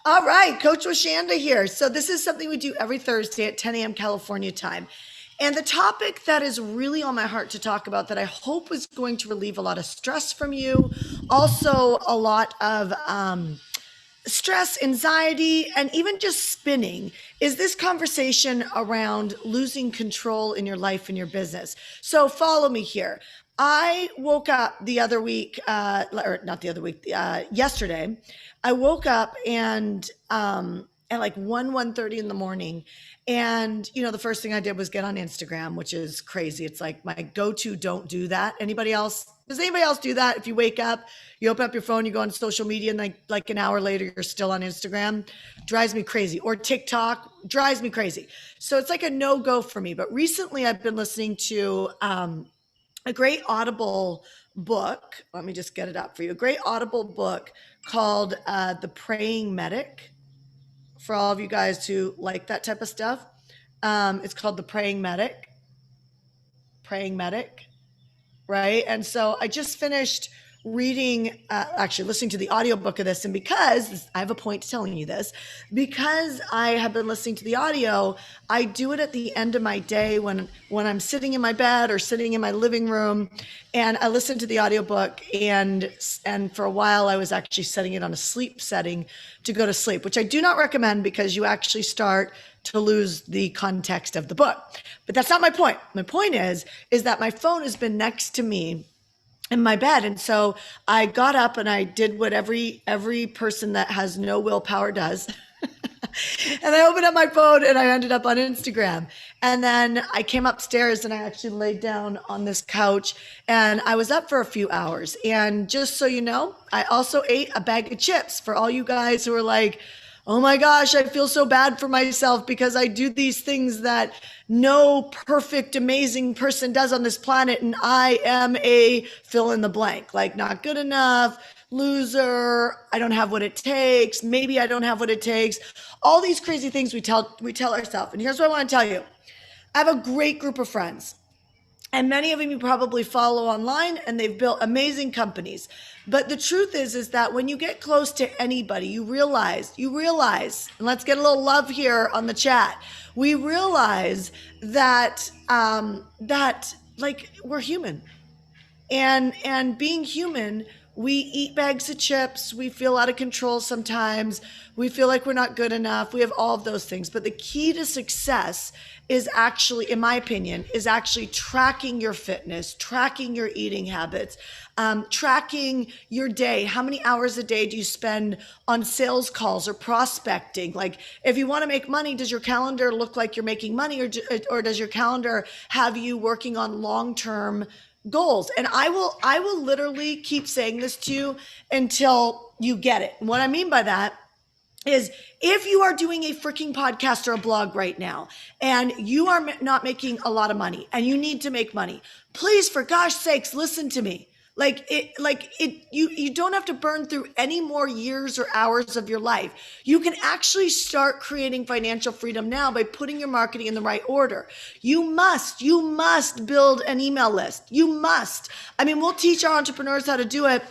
All right, Coach Washanda here. So, this is something we do every Thursday at 10 a.m. California time. And the topic that is really on my heart to talk about that I hope is going to relieve a lot of stress from you, also a lot of stress, anxiety, and even just spinning is this conversation around losing control in your life and your business. So follow me here. I woke up the other week, or not the other week, yesterday. I woke up and at like 1:30 in the morning. And, the first thing I did was get on Instagram, which is crazy. It's like my go-to don't do that. Anybody else? Does anybody else do that? If you wake up, you open up your phone, you go on social media, and like an hour later, you're still on Instagram. Drives me crazy. Or TikTok drives me crazy. So it's like a no-go for me. But recently, I've been listening to a great Audible book. Let me just get it up for you. A great Audible book called The Praying Medic. For all of you guys who like that type of stuff, it's called The Praying Medic. Praying Medic. Right. And so I just finished reading, actually listening to the audiobook of this. And because I have a point to telling you this, because I have been listening to the audio, I do it at the end of my day when I'm sitting in my bed or sitting in my living room, and I listen to the audiobook. And for a while I was actually setting it on a sleep setting to go to sleep, which I do not recommend because you actually start to lose the context of the book. But that's not my point. My point is that my phone has been next to me in my bed. And so I got up and I did what every person that has no willpower does. And I opened up my phone and I ended up on Instagram. And then I came upstairs and I actually laid down on this couch and I was up for a few hours. And just so you know, I also ate a bag of chips for all you guys who are like, oh my gosh, I feel so bad for myself because I do these things that no perfect, amazing person does on this planet. And I am a fill in the blank, like not good enough, loser, I don't have what it takes, maybe I don't have what it takes. All these crazy things we tell ourselves. And here's what I want to tell you. I have a great group of friends. And many of them you probably follow online, and they've built amazing companies. But the truth is that when you get close to anybody, you realize, and let's get a little love here on the chat. We realize that, like we're human, and being human, we eat bags of chips. We feel out of control sometimes. We feel like we're not good enough. We have all of those things. But the key to success is actually, in my opinion, is actually tracking your fitness, tracking your eating habits, tracking your day. How many hours a day do you spend on sales calls or prospecting? Like, if you want to make money, does your calendar look like you're making money, or does your calendar have you working on long-term goals? And I will literally keep saying this to you until you get it. And what I mean by that is, if you are doing a freaking podcast or a blog right now and you are not making a lot of money and you need to make money, please, for gosh sakes, listen to me. You don't have to burn through any more years or hours of your life. You can actually start creating financial freedom now by putting your marketing in the right order. You must build an email list. You must. I mean, we'll teach our entrepreneurs how to do it.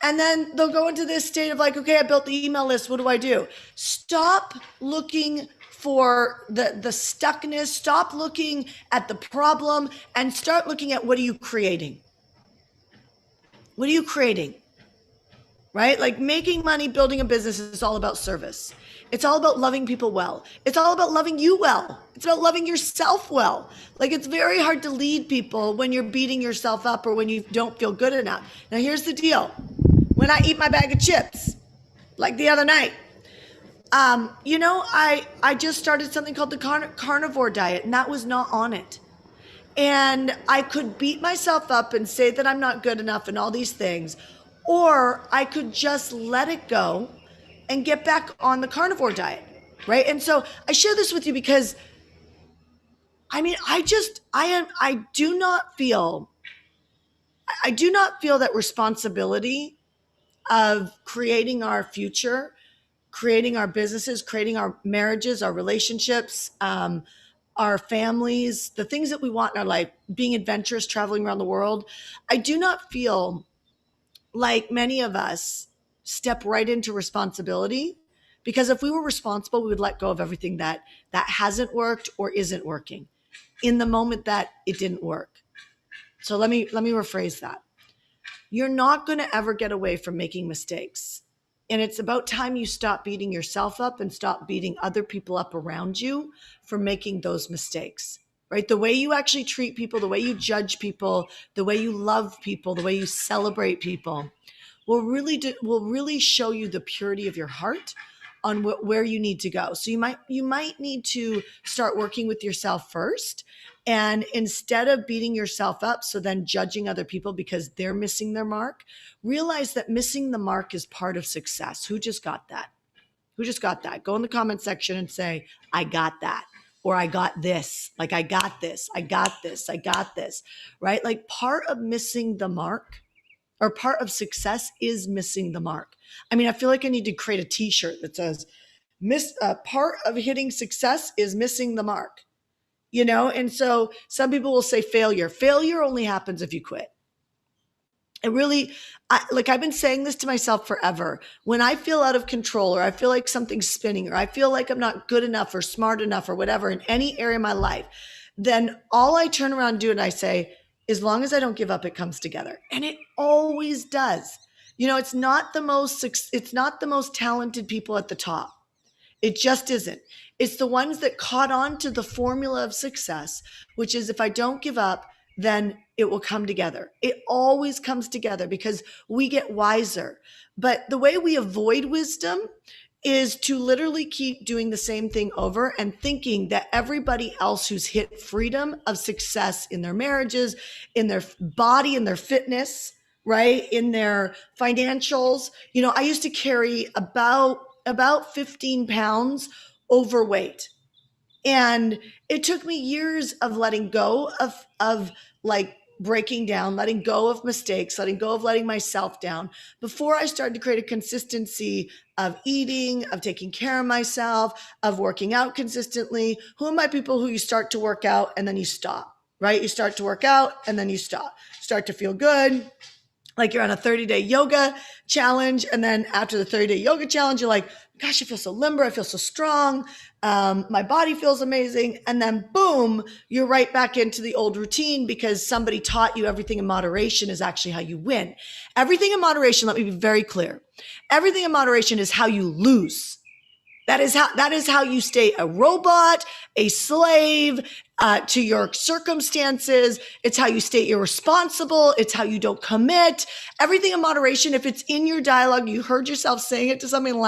And then they'll go into this state of like, okay, I built the email list. What do I do? Stop looking for the stuckness. Stop looking at the problem and start looking at, what are you creating? What are you creating? Right? Like, making money, building a business is all about service. It's all about loving people well. It's all about loving you well. It's about loving yourself well. Like, it's very hard to lead people when you're beating yourself up or when you don't feel good enough. Now, here's the deal. When I eat my bag of chips, like the other night, I just started something called the carnivore diet, and that was not on it. And I could beat myself up and say that I'm not good enough and all these things, or I could just let it go and get back on the carnivore diet, right? And so I share this with you because, I mean, I do not feel that responsibility of creating our future, creating our businesses, creating our marriages, our relationships, our families, the things that we want in our life, being adventurous, traveling around the world. I do not feel like many of us step right into responsibility Because if we were responsible, we would let go of everything that hasn't worked or isn't working in the moment that it didn't work. So let me rephrase that. You're not going to ever get away from making mistakes. And it's about time you stop beating yourself up and stop beating other people up around you for making those mistakes, right? The way you actually treat people, the way you judge people, the way you love people, the way you celebrate people will really show you the purity of your heart on where you need to go. So you might need to start working with yourself first. And instead of beating yourself up, so then judging other people because they're missing their mark, realize that missing the mark is part of success. Who just got that? Who just got that? Go in the comment section and say, I got that. Or I got this. Like, I got this. I got this. I got this. Right? Like, part of missing the mark or part of success is missing the mark. I mean, I feel like I need to create a t-shirt that says, part of hitting success is missing the mark. You know, and so some people will say failure. Failure only happens if you quit. It really, I've been saying this to myself forever. When I feel out of control, or I feel like something's spinning, or I feel like I'm not good enough or smart enough or whatever in any area of my life, then all I turn around and do and I say, as long as I don't give up, it comes together. And it always does. You know, it's not the most talented people at the top. It just isn't. It's the ones that caught on to the formula of success, which is if I don't give up, then it will come together. It always comes together because we get wiser. But the way we avoid wisdom is to literally keep doing the same thing over and thinking that everybody else who's hit freedom of success in their marriages, in their body, in their fitness, right, in their financials. You know, I used to carry about 15 pounds overweight. And it took me years of letting go of like breaking down, letting go of mistakes, letting go of letting myself down before I started to create a consistency of eating, of taking care of myself, of working out consistently. Who am I? People who you start to work out and then you stop, right? You start to work out and then you stop, start to feel good. Like you're on a 30-day yoga challenge. And then after the 30-day yoga challenge, you're like, gosh, I feel so limber. I feel so strong. My body feels amazing. And then boom, you're right back into the old routine because somebody taught you everything in moderation is actually how you win. Everything in moderation, let me be very clear. Everything in moderation is how you lose. That is how you stay a robot, a slave to your circumstances. It's how you stay irresponsible. It's how you don't commit. Everything in moderation. If it's in your dialogue, you heard yourself saying it to somebody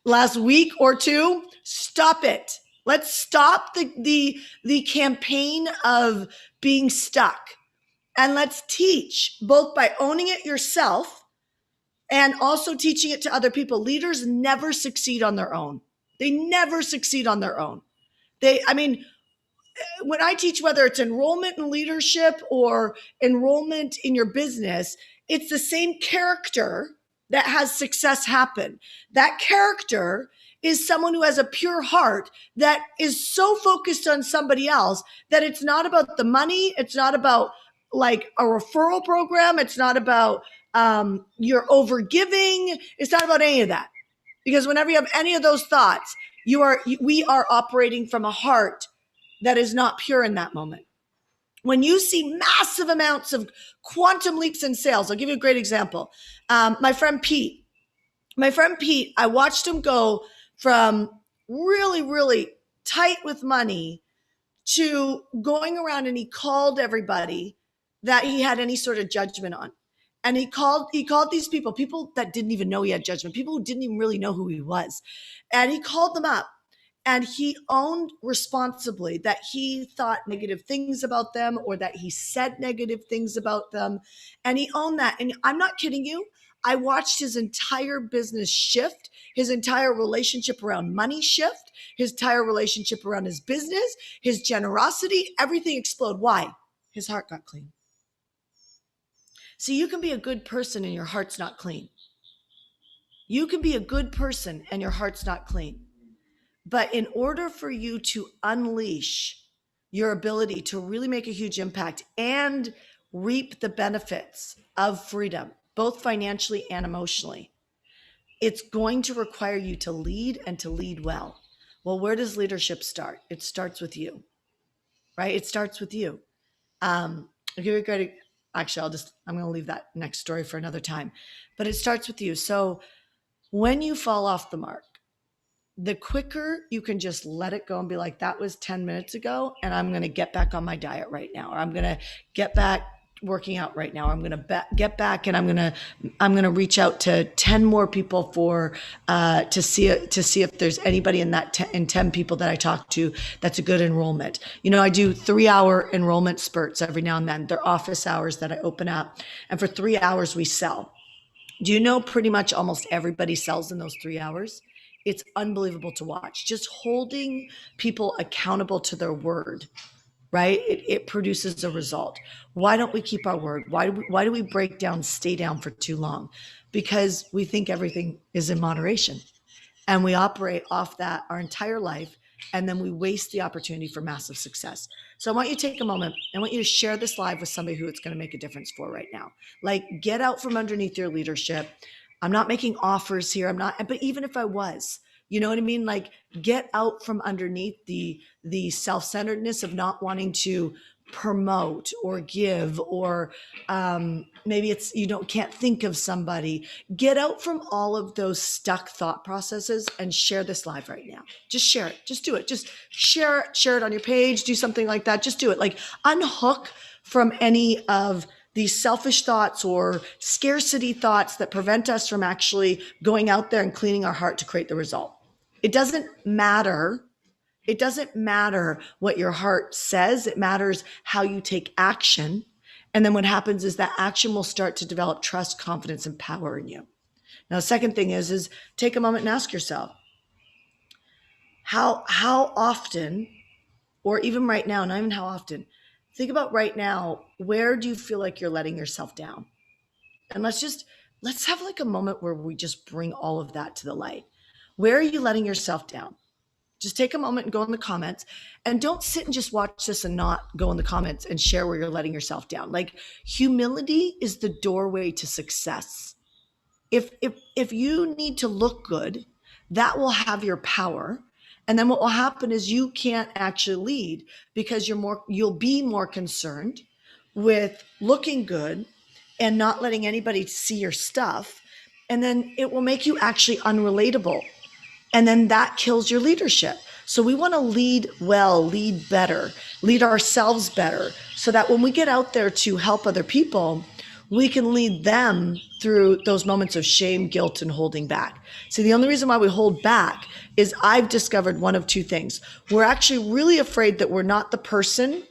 last week or two, stop it. Let's stop the campaign of being stuck. And let's teach both by owning it yourself and also teaching it to other people. Leaders never succeed on their own. They never succeed on their own. When I teach, whether it's enrollment in leadership or enrollment in your business, it's the same character that has success happen. That character is someone who has a pure heart that is so focused on somebody else that it's not about the money. It's not about like a referral program. It's not about you're overgiving. It's not about any of that. Because whenever you have any of those thoughts, we are operating from a heart that is not pure in that moment. When you see massive amounts of quantum leaps in sales, I'll give you a great example. My friend Pete, I watched him go from really, really tight with money to going around and he called everybody that he had any sort of judgment on. And he called these people that didn't even know he had judgment, people who didn't even really know who he was. And he called them up and he owned responsibly that he thought negative things about them or that he said negative things about them. And he owned that. And I'm not kidding you. I watched his entire business shift, his entire relationship around money shift, his entire relationship around his business, his generosity, everything explode. Why? His heart got clean. See, you can be a good person and your heart's not clean. You can be a good person and your heart's not clean. But in order for you to unleash your ability to really make a huge impact and reap the benefits of freedom, both financially and emotionally, it's going to require you to lead and to lead well. Well, where does leadership start? It starts with you, right? It starts with you. I'll give you a great, actually, I'm going to leave that next story for another time, but it starts with you. So when you fall off the mark, the quicker you can just let it go and be like, that was 10 minutes ago, and I'm going to get back on my diet right now, or I'm going to get back working out right now. I'm going to get back, and I'm going to reach out to 10 more people to see if there's anybody in that in 10 people that I talk to that's a good enrollment. I do 3-hour enrollment spurts every now and then. They're office hours that I open up, and for 3 hours we sell. Do you know pretty much almost everybody sells in those 3 hours? It's unbelievable to watch. Just holding people accountable to their word, right? It produces a result. Why don't we keep our word? Why do we break down, stay down for too long? Because we think everything is in moderation, and we operate off that our entire life, and then we waste the opportunity for massive success. So I want you to take a moment. I want you to share this live with somebody who it's going to make a difference for right now. Like, get out from underneath your leadership. I'm not making offers here. But even if I was, you know what I mean? Like, get out from underneath the self-centeredness of not wanting to promote or give, or maybe it's can't think of somebody. Get out from all of those stuck thought processes and share this live right now. Just share it. Just do it. Just share it on your page. Do something like that. Just do it. Like, unhook from any of these selfish thoughts or scarcity thoughts that prevent us from actually going out there and cleaning our heart to create the result. It doesn't matter. It doesn't matter what your heart says. It matters how you take action. And then what happens is that action will start to develop trust, confidence, and power in you. Now, the second thing is take a moment and ask yourself, how often, or even right now, not even how often, think about right now, where do you feel like you're letting yourself down? And let's have like a moment where we just bring all of that to the light. Where are you letting yourself down? Just take a moment and go in the comments, and don't sit and just watch this and not go in the comments and share where you're letting yourself down. Like, humility is the doorway to success. If you need to look good, that will have your power. And then what will happen is you can't actually lead, because you'll be more concerned with looking good and not letting anybody see your stuff. And then it will make you actually unrelatable. And then that kills your leadership. So we want to lead well, lead better, lead ourselves better, so that when we get out there to help other people, we can lead them through those moments of shame, guilt, and holding back. See, the only reason why we hold back is I've discovered one of two things. We're actually really afraid that we're not the person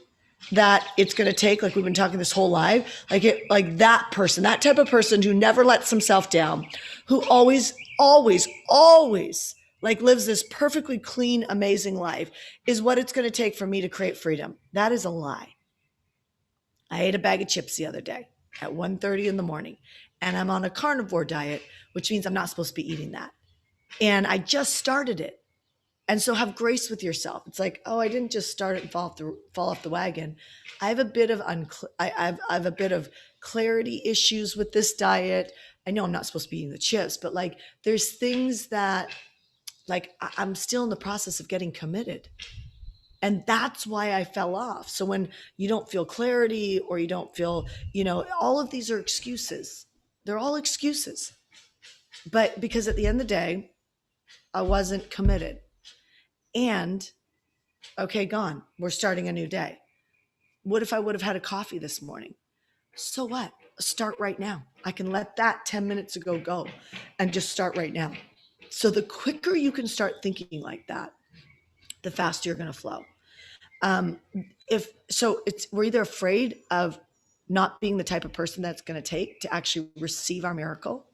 that it's going to take, like we've been talking this whole life, like that person, that type of person who never lets himself down, who always like lives this perfectly clean, amazing life, is what it's going to take for me to create freedom. That is a lie. I ate a bag of chips the other day at 1:30 in the morning, and I'm on a carnivore diet, which means I'm not supposed to be eating that. And I just started it. And so have grace with yourself. It's like, oh, I didn't just start it and fall off the wagon. I have a bit of I have a bit of clarity issues with this diet. I know I'm not supposed to be eating the chips, but like, there's things that, like, I'm still in the process of getting committed. And that's why I fell off. So when you don't feel clarity, or you don't feel, all of these are excuses. They're all excuses. But because at the end of the day, I wasn't committed. And okay, gone. We're starting a new day. What if I would have had a coffee this morning? So what? Start right now. I can let that 10 minutes ago go and just start right now. So the quicker you can start thinking like that, the faster you're going to flow. We're either afraid of not being the type of person that's going to take to actually receive our miracle,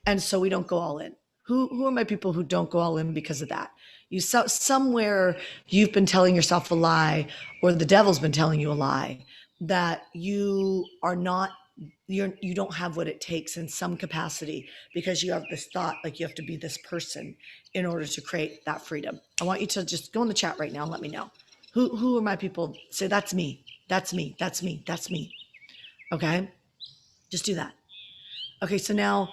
and so we don't go all in. Who are my people who don't go all in because of that? Somewhere you've been telling yourself a lie, or the devil's been telling you a lie, that you don't have what it takes in some capacity, because you have this thought like you have to be this person in order to create that freedom. I want you to just go in the chat right now and let me know. Who are my people? Say, that's me. That's me. That's me. That's me. Okay. Just do that. Okay. So now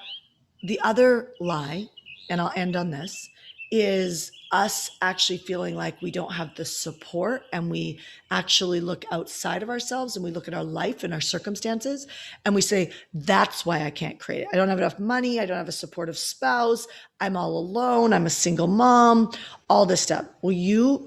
the other lie and I'll end on this, is us actually feeling like we don't have the support, and we actually look outside of ourselves and we look at our life and our circumstances and we say, that's why I can't create it. I don't have enough money. I don't have a supportive spouse. I'm all alone. I'm a single mom, all this stuff. Well, the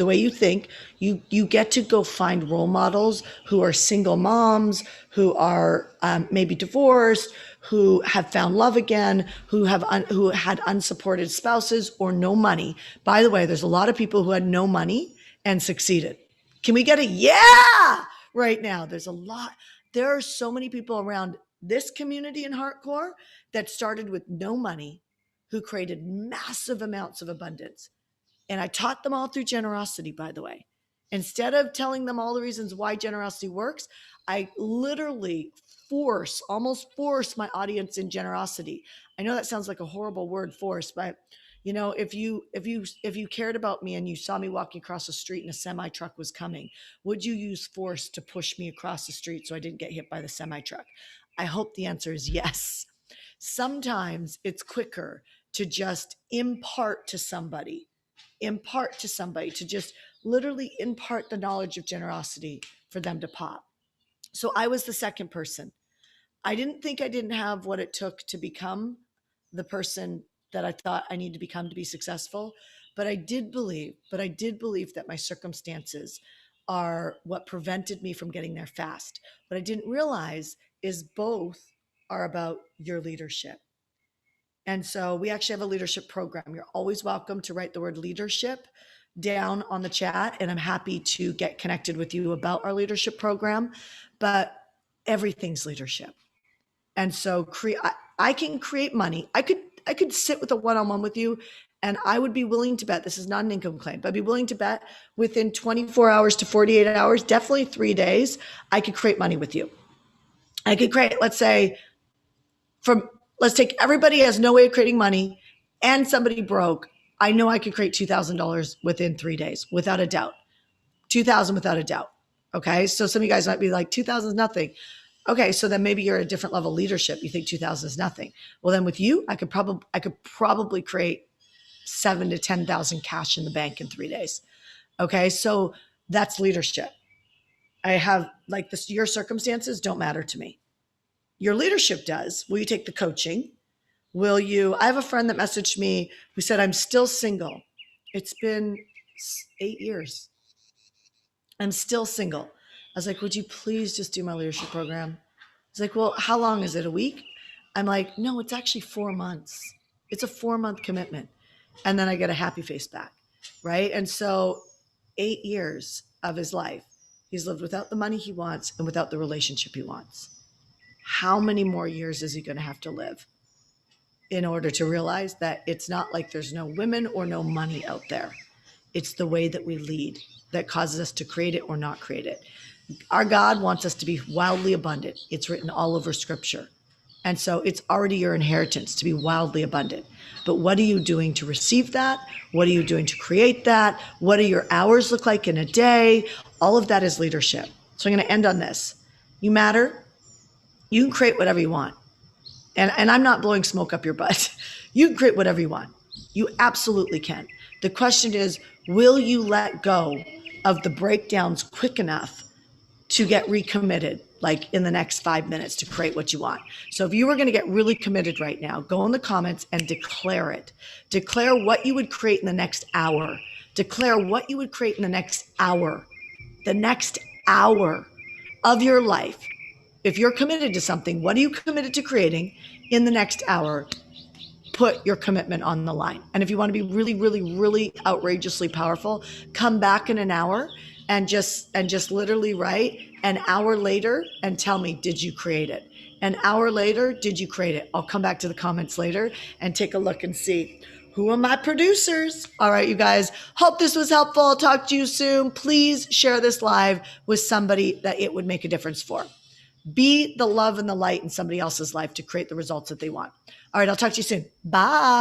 way you think, you get to go find role models who are single moms, who are maybe divorced, who have found love again, who had unsupported spouses or no money. By the way, there's a lot of people who had no money and succeeded. Can we get a yeah right now? There are so many people around this community in Heartcore that started with no money, who created massive amounts of abundance. And I taught them all through generosity, by the way. Instead of telling them all the reasons why generosity works, I literally almost force my audience in generosity. I know that sounds like a horrible word, force, but if you cared about me and you saw me walking across the street and a semi truck was coming, would you use force to push me across the street so I didn't get hit by the semi truck? I hope the answer is yes. Sometimes it's quicker to just impart to somebody, to just literally impart the knowledge of generosity for them to pop. So I was the second person. I didn't think I didn't have what it took to become the person that I thought I needed to become to be successful. But I did believe that my circumstances are what prevented me from getting there fast. What I didn't realize is both are about your leadership. And so we actually have a leadership program. You're always welcome to write the word leadership down on the chat, and I'm happy to get connected with you about our leadership program. But everything's leadership. And so I can create money. I could sit with a one-on-one with you, and I would be willing to bet, this is not an income claim, but I'd be willing to bet within 24 hours to 48 hours, definitely 3 days, I could create money with you. I could create, let's take everybody has no way of creating money and somebody broke. I know I could create $2,000 within 3 days, without a doubt. 2,000 without a doubt. Okay. So some of you guys might be like, 2,000 is nothing. Okay, so then maybe you're at a different level of leadership. You think 2,000 is nothing. Well, then with you, I could probably create 7,000 to 10,000 cash in the bank in 3 days. Okay, so that's leadership. I have your circumstances don't matter to me. Your leadership does. Will you take the coaching? I have a friend that messaged me who said, I'm still single. It's been 8 years. I'm still single. I was like, would you please just do my leadership program? He's like, well, how long is it? A week? I'm like, no, it's actually 4 months. It's a 4-month commitment. And then I get a happy face back, right? And so 8 years of his life, he's lived without the money he wants and without the relationship he wants. How many more years is he going to have to live in order to realize that it's not like there's no women or no money out there? It's the way that we lead that causes us to create it or not create it. Our God wants us to be wildly abundant. It's written all over scripture. And so it's already your inheritance to be wildly abundant. But what are you doing to receive that? What are you doing to create that? What do your hours look like in a day? All of that is leadership. So I'm going to end on this. You matter. You can create whatever you want. And I'm not blowing smoke up your butt. You can create whatever you want. You absolutely can. The question is, will you let go of the breakdowns quick enough to get recommitted, like in the next 5 minutes, to create what you want? So if you were going to get really committed right now, go in the comments and declare it. Declare what you would create in the next hour. Declare what you would create in the next hour of your life. If you're committed to something, what are you committed to creating in the next hour? Put your commitment on the line. And if you want to be really, really, really outrageously powerful, come back in an hour and just literally write an hour later and tell me, did you create it? An hour later, did you create it? I'll come back to the comments later and take a look and see who are my producers. All right, you guys, hope this was helpful. I'll talk to you soon. Please share this live with somebody that it would make a difference for. Be the love and the light in somebody else's life to create the results that they want. All right, I'll talk to you soon. Bye.